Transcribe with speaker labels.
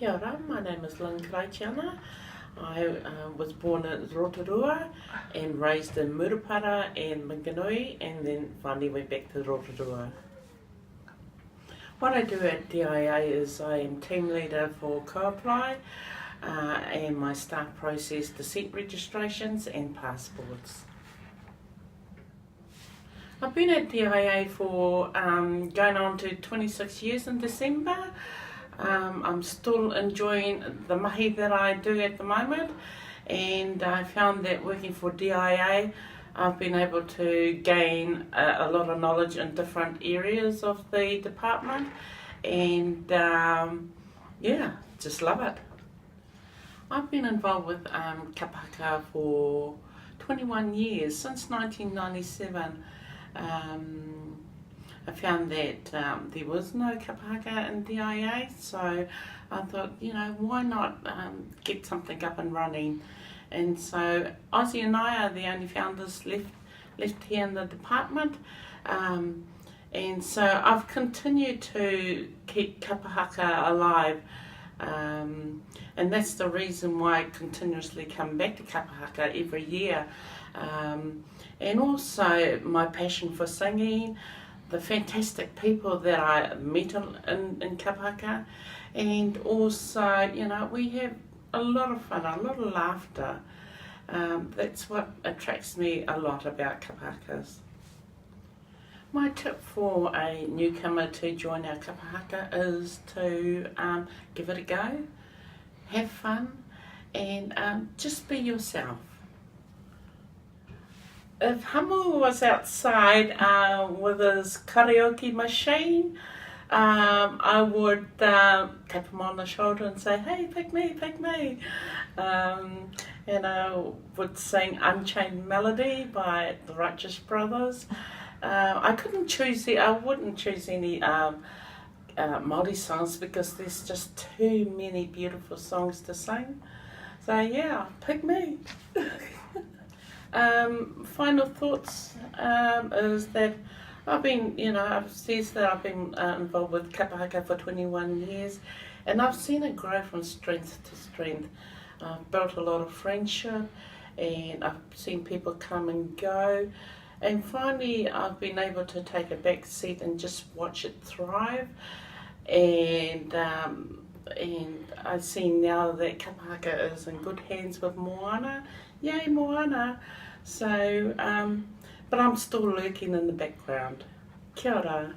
Speaker 1: Kia ora, my name is Lyn Karaitiana. I was born at Rotorua and raised in Murupara and Minganui, and then finally went back to Rotorua. What I do at DIA is I am team leader for co-apply and my staff process descent registrations and passports. I've been at DIA for going on to 26 years in December. I'm still enjoying the mahi that I do at the moment, and I found that working for DIA I've been able to gain a lot of knowledge in different areas of the department, and yeah, just love it. I've been involved with kapahaka for 21 years, since 1997. I found that there was no kapahaka in DIA, so I thought, why not get something up and running? And so Ozzy and I are the only founders left here in the department, and so I've continued to keep kapahaka alive, and that's the reason why I continuously come back to kapahaka every year, and also my passion for singing, the fantastic people that I meet in kapahaka, and also, we have a lot of fun, a lot of laughter. That's what attracts me a lot about kapahakas. My tip for a newcomer to join our kapahaka is to give it a go, have fun, and just be yourself. If Hamu was outside with his karaoke machine, I would tap him on the shoulder and say, "Hey, pick me, pick me." And I would sing Unchained Melody by the Righteous Brothers. I wouldn't choose any Māori songs because there's just too many beautiful songs to sing. So yeah, pick me. Final thoughts is that I've said that I've been involved with kapahaka for 21 years, and I've seen it grow from strength to strength. I've built a lot of friendship, and I've seen people come and go, and finally I've been able to take a back seat and just watch it thrive, and I see now that kapahaka is in good hands with Moana. Yay, Moana! So, but I'm still lurking in the background. Kia ora.